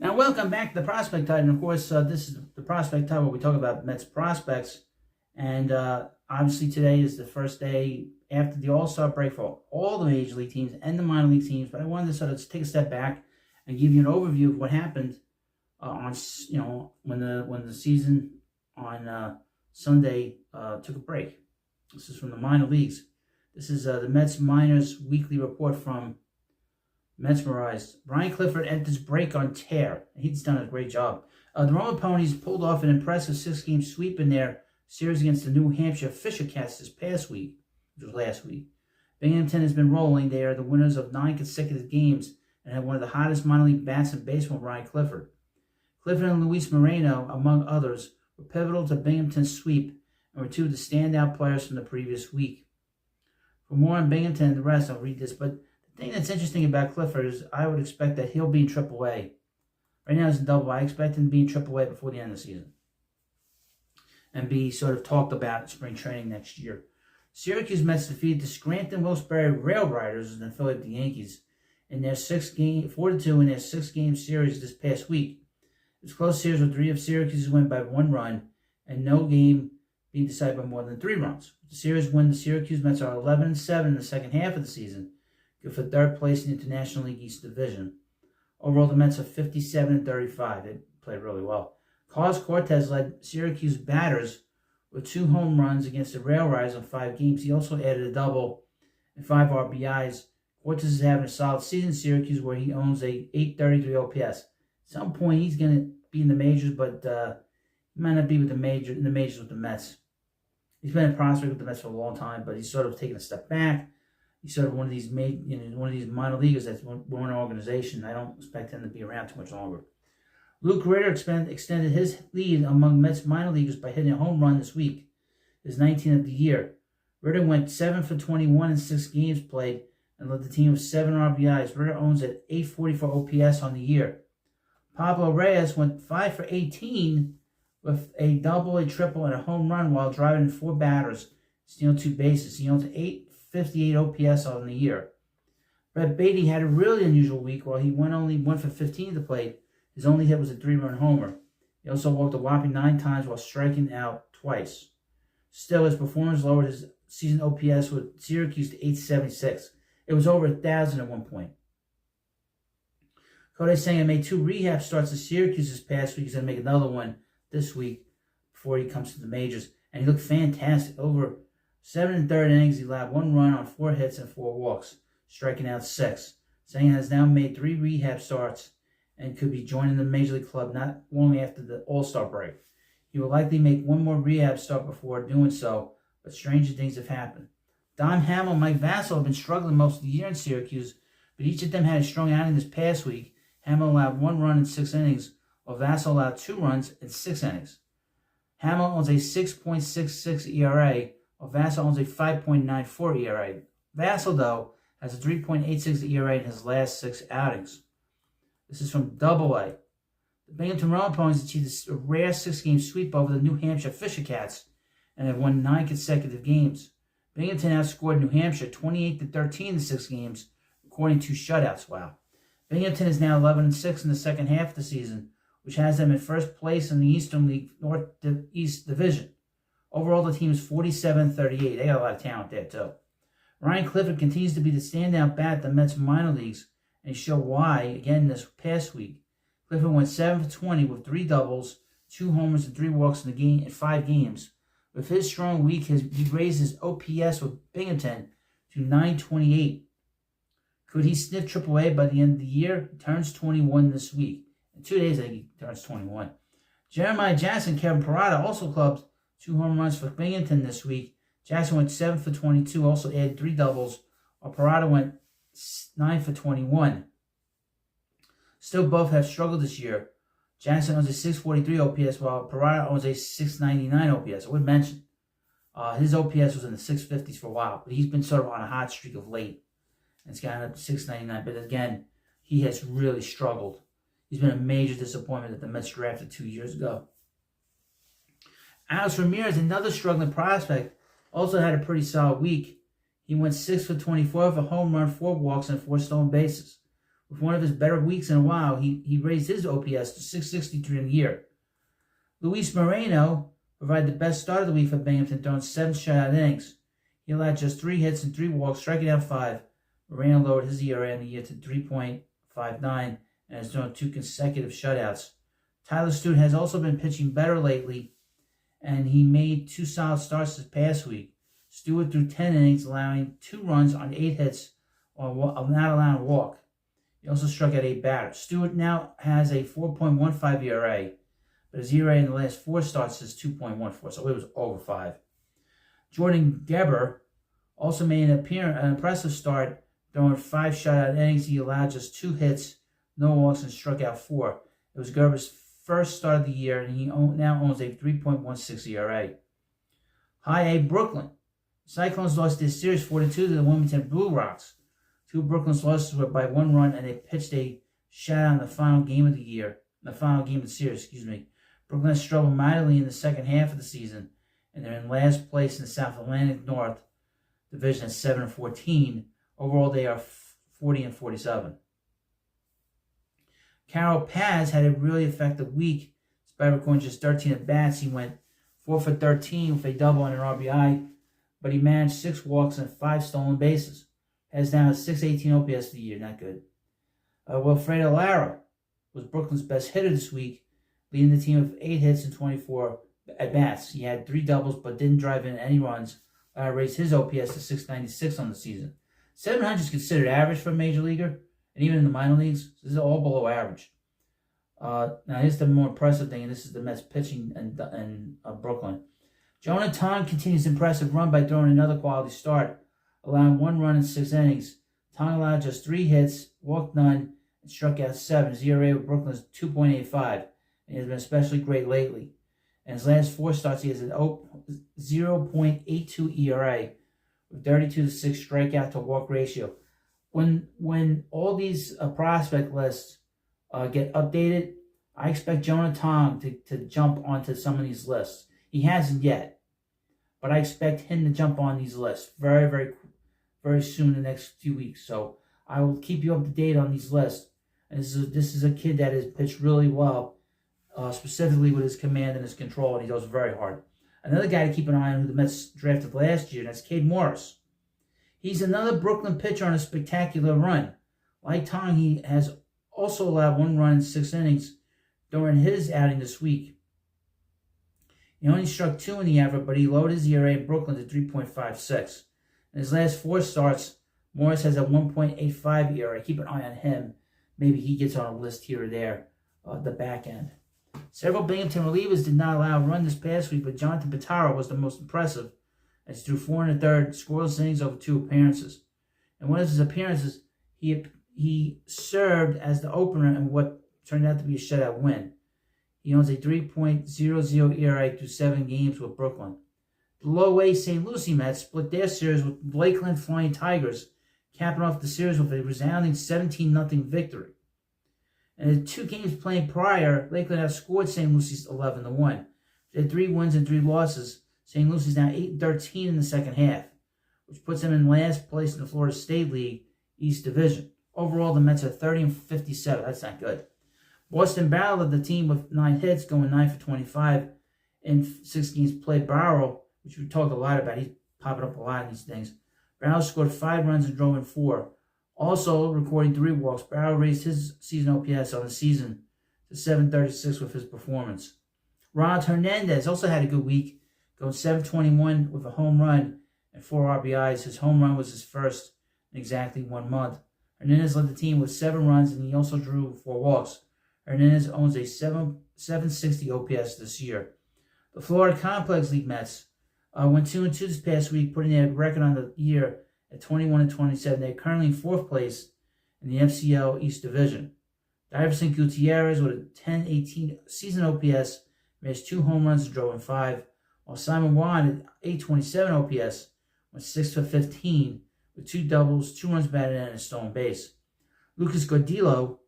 Now, welcome back to the Prospect Hut. And of course, this is the Prospect Hut where we talk about Mets prospects. And obviously, today is the first day after the All-Star break for all the major league teams and the minor league teams. But I wanted to sort of take a step back and give you an overview of what happened when the season on Sunday took a break. This is from the minor leagues. This is the Mets Minors Weekly Report from Mesmerized. Brian Clifford enters break on tear. He's done a great job. The Roma Ponies pulled off an impressive 6-game sweep in their series against the New Hampshire Fisher Cats this past week, which was last week. Binghamton has been rolling. They are the winners of 9 consecutive games and have one of the hottest minor league bats in baseball, Brian Clifford. Clifford and Luis Moreno, among others, were pivotal to Binghamton's sweep and were two of the standout players from the previous week. For more on Binghamton and the rest, I'll read this, but the thing that's interesting about Clifford is I would expect that he'll be in AAA. Right now he's in Double A. I expect him to be in AAA before the end of the season and be sort of talked about in spring training next year. Syracuse Mets defeated the Scranton-Wilkes-Barre Rail Riders and Philadelphia Yankees in their 4-2 in their 6-game series this past week. It was a close series with 3 of Syracuse's win by 1 run and no game being decided by more than 3 runs. With the series win, the Syracuse Mets are 11-7 in the second half of the season, good for third place in the International League East Division. Overall, the Mets are 57-35. They played really well. Carlos Cortez led Syracuse batters with 2 home runs against the Rail Riders in 5 games. He also added a double and 5 RBIs. Cortez is having a solid season in Syracuse where he owns a .833 OPS. At some point, he's going to be in the majors, but he might not be in the majors with the Mets. He's been a prospect with the Mets for a long time, but he's sort of taken a step back. He's sort of one of these minor leaguers that's one organization. I don't expect him to be around too much longer. Luke Ritter extended his lead among Mets minor leaguers by hitting a home run this week, his 19th of the year. Ritter went 7 for 21 in 6 games played and led the team with 7 RBIs. Ritter owns an .844 OPS on the year. Pablo Reyes went 5 for 18 with a double, a triple, and a home run while driving 4 batters, stealing 2 bases. He owns an .858 OPS on the year. Brett Beatty had a really unusual week while he went only 1 for 15 to the plate. His only hit was a 3-run homer. He also walked a whopping 9 times while striking out twice. Still, his performance lowered his season OPS with Syracuse to .876. It was over 1,000 at one point. Kodai Senga made 2 rehab starts at Syracuse this past week. He's going to make another one this week before he comes to the majors. And he looked fantastic. Over 7 1/3 innings, he allowed 1 run on 4 hits and 4 walks, striking out 6. Senga has now made 3 rehab starts and could be joining the Major League club not long after the All-Star break. He will likely make 1 more rehab start before doing so, but stranger things have happened. Don Hamill and Mike Vassell have been struggling most of the year in Syracuse, but each of them had a strong outing this past week. Hamill allowed 1 run in 6 innings, while Vassell allowed 2 runs in 6 innings. Hamill owns a 6.66 ERA, while Vassell owns a 5.94 ERA. Vassell, though, has a 3.86 ERA in his last 6 outings. This is from Double A. The Binghamton Roma Ponies achieved a rare 6-game sweep over the New Hampshire Fisher Cats and have won 9 consecutive games. Binghamton outscored New Hampshire 28-13 in 6 games, recording 2 shutouts. Wow. Binghamton is now 11-6 in the second half of the season, which has them in first place in the Eastern League Northeast Division. Overall, the team is 47-38. They got a lot of talent there, too. Ryan Clifford continues to be the standout bat at the Mets minor leagues, and he showed why again this past week. Clifford went 7 for 20 with 3 doubles, 2 homers, and 3 walks in 5 games. With his strong week, he raised his OPS with Binghamton to .928. Could he sniff AAA by the end of the year? He turns 21 this week. In 2 days, I think he turns 21. Jeremiah Jackson and Kevin Parada also clubbed 2 home runs for Binghamton this week. Jackson went 7 for 22, also added 3 doubles, while Parada went 9 for 21. Still, both have struggled this year. Jackson owns a 643 OPS, while Parada owns a 699 OPS. I would mention his OPS was in the 650s for a while, but he's been sort of on a hot streak of late. And it's gotten up to 699, but again, he has really struggled. He's been a major disappointment that the Mets drafted 2 years ago. Alex Ramirez, another struggling prospect, also had a pretty solid week. He went 6 for 24 with a home run, 4 walks, and 4 stolen bases. With one of his better weeks in a while, he raised his OPS to 663 in the year. Luis Moreno provided the best start of the week for Binghamton, throwing 7 shutout innings. He allowed just 3 hits and 3 walks, striking out 5. Moreno lowered his ERA in the year to 3.59 and has thrown 2 consecutive shutouts. Tyler Stewart has also been pitching better lately, and he made 2 solid starts this past week. Stewart threw 10 innings, allowing 2 runs on 8 hits, while not allowing a walk. He also struck out 8 batters. Stewart now has a 4.15 ERA, but his ERA in the last 4 starts is 2.14, so it was over 5. Jordan Geber also made an impressive start, throwing 5 shutout innings. He allowed just 2 hits, no walks, and struck out 4. It was Gerber's first start of the year, and he now owns a 3.16 ERA. High A Brooklyn. Cyclones lost their series 4-2 to the Wilmington Blue Rocks. 2 of Brooklyn's losses were by 1 run, and they pitched a shutout in the final game of the series. Brooklyn has struggled mightily in the second half of the season, and they're in last place in the South Atlantic North Division at 7-14. Overall, they are 40-47. Carol Paz had a really effective week. Despite recording just 13 at bats, he went 4 for 13 with a double and an RBI, but he managed 6 walks and 5 stolen bases. Has now a 618 OPS for the year, not good. Wilfredo Lara was Brooklyn's best hitter this week, leading the team with 8 hits and 24 at bats. He had 3 doubles but didn't drive in any runs. Raised his OPS to 696 on the season. 700 is considered average for a major leaguer, and even in the minor leagues, this is all below average. Now here's the more impressive thing, and this is the Mets pitching in Brooklyn. Jonah Tong continues his impressive run by throwing another quality start, allowing 1 run in 6 innings. Tong allowed just 3 hits, walked none, and struck out 7. His ERA with Brooklyn is 2.85, and he has been especially great lately. In his last 4 starts, he has an 0.82 ERA with 32-6 strikeout to walk ratio. When all these prospect lists get updated, I expect Jonah Tong to jump onto some of these lists. He hasn't yet, but I expect him to jump on these lists very, very, very soon in the next few weeks. So I will keep you up to date on these lists. And this is a kid that has pitched really well, specifically with his command and his control, and he goes very hard. Another guy to keep an eye on who the Mets drafted last year, and that's Cade Morris. He's another Brooklyn pitcher on a spectacular run. Like Tong, he has also allowed 1 run in 6 innings during his outing this week. He only struck 2 in the effort, but he lowered his ERA in Brooklyn to 3.56. In his last 4 starts, Morris has a 1.85 ERA. Keep an eye on him. Maybe he gets on a list here or there, the back end. Several Binghamton relievers did not allow a run this past week, but Jonathan Pitaro was the most impressive, as he threw 4 1/3 scoreless innings over 2 appearances. In one of his appearances, he served as the opener in what turned out to be a shutout win. He owns a 3.00 ERA through 7 games with Brooklyn. The low-A St. Lucie Mets split their series with Lakeland Flying Tigers, capping off the series with a resounding 17-0 victory. In the 2 games played prior, Lakeland outscored St. Lucie's 11-1. They had 3 wins and 3 losses. St. Lucie's now 8-13 in the second half, which puts them in last place in the Florida State League East Division. Overall, the Mets are 30-57. That's not good. Boston battled the team with 9 hits, going 9 for 25 in 6 games played. Barrow, which we talked a lot about, he's popping up a lot in these things. Barrow scored 5 runs and drove in 4. Also recording 3 walks, Barrow raised his season OPS on the season to 736 with his performance. Ronald Hernandez also had a good week, going 721 with a home run and 4 RBIs. His home run was his first in exactly 1 month. Hernandez led the team with 7 runs, and he also drew 4 walks. Hernandez owns a 760 OPS this year. The Florida Complex League Mets went 2-2 this past week, putting their record on the year at 21-27. They're currently in 4th place in the FCL East Division. Diverson Gutierrez with a 10-18 season OPS managed 2 home runs and drove in 5, while Simon Juan at 827 OPS went 6 for 15 with 2 doubles, 2 runs batted in, and a stolen base. Lucas Gordillo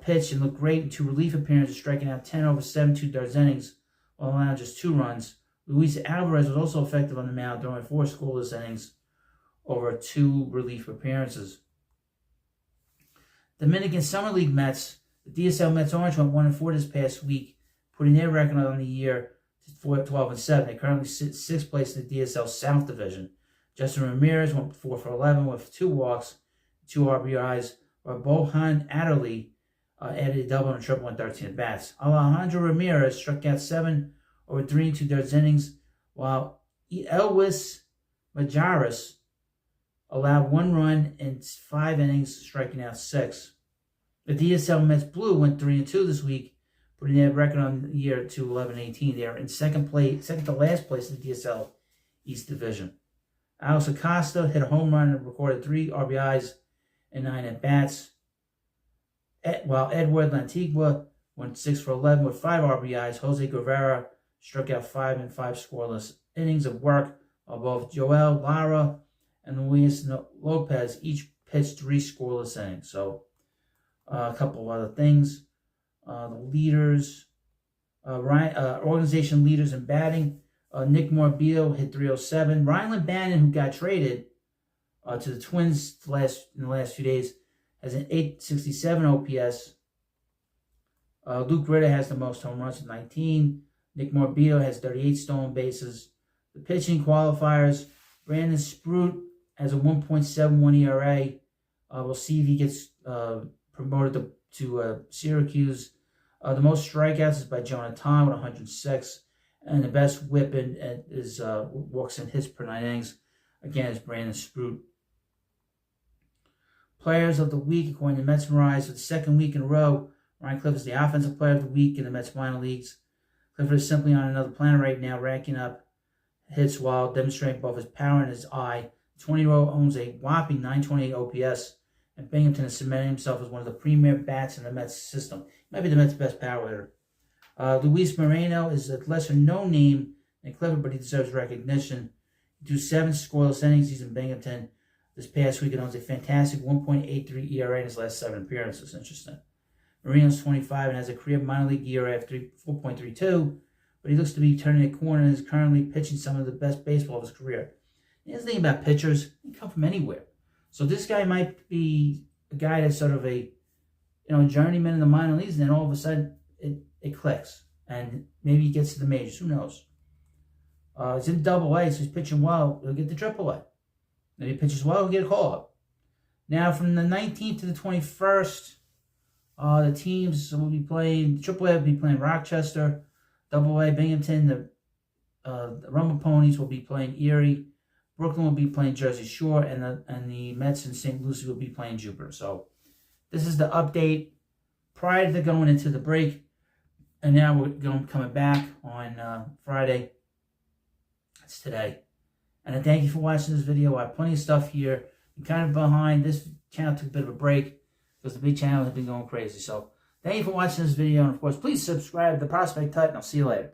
pitched and looked great in 2 relief appearances, striking out 10 over 7 2/3 innings, while allowing just 2 runs. Luis Alvarez was also effective on the mound, throwing 4 scoreless innings over 2 relief appearances. Dominican Summer League Mets, the DSL Mets Orange went 1-4 this past week, putting their record on the year to 12-7. They currently sit 6th place in the DSL South Division. Justin Ramirez went 4 for 11 with 2 walks, 2 RBIs, while Bohan Adderley added a double and a triple in 13 at-bats. Alejandro Ramirez struck out 7 over 3 2/3 innings, while Elvis Majaris allowed 1 run in 5 innings, striking out 6. The DSL Mets Blue went 3-2 this week, putting their record on the year to 11-18. They are in second to last place in the DSL East Division. Alex Acosta hit a home run and recorded 3 RBIs and 9 at-bats, while Edward Lantigua went 6 for 11 with 5 RBIs. Jose Guevara struck out 5 in 5 scoreless innings of work, while both Joel Lara and Luis Lopez each pitched 3 scoreless innings. So a couple of other things. The leaders, organization leaders in batting, Nick Morbillo hit 307. Ryland Bannon, who got traded to the Twins in the last few days, has an 867 OPS. Luke Ritter has the most home runs with 19. Nick Morbillo has 38 stolen bases. The pitching qualifiers, Brandon Sprout has a 1.71 ERA. We'll see if he gets promoted to Syracuse. The most strikeouts is by Jonah Tom with 106. And the best whip is walks and hits per 9 innings. Again, is Brandon Sprout. Players of the week, according to Mets and Rise, for the second week in a row, Ryan Clifford is the offensive player of the week in the Mets minor leagues. Clifford is simply on another planet right now, racking up hits while demonstrating both his power and his eye. The 20-year-old owns a whopping 928 OPS, and Binghamton has cemented himself as one of the premier bats in the Mets system. He might be the Mets' best power hitter. Luis Moreno is a lesser-known name than Clifford, but he deserves recognition. He threw 7 scoreless innings. He's in Binghamton this past week and owns a fantastic 1.83 ERA in his last 7 appearances. Interesting. Moreno's 25 and has a career minor league ERA of 4.32, but he looks to be turning a corner and is currently pitching some of the best baseball of his career. Here's the thing about pitchers, they come from anywhere. So this guy might be a guy that's sort of a journeyman in the minor leagues, and then all of a sudden it clicks. And maybe he gets to the majors. Who knows? He's in Double-A, so he's pitching well. He'll get to Triple-A. If he pitches well, he'll get a call-up. Now, from the 19th to the 21st, the teams will be playing, Triple-A will be playing Rochester. Double-A, Binghamton, the Rumble Ponies will be playing Erie. Brooklyn will be playing Jersey Shore, and the Mets in St. Lucie will be playing Jupiter. So this is the update prior to going into the break. And now we're coming back on Friday. That's today. And I thank you for watching this video. I have plenty of stuff here. I'm kind of behind. This channel took a bit of a break because the big channel has been going crazy. So thank you for watching this video. And of course, please subscribe to The Prospect Hut, and I'll see you later.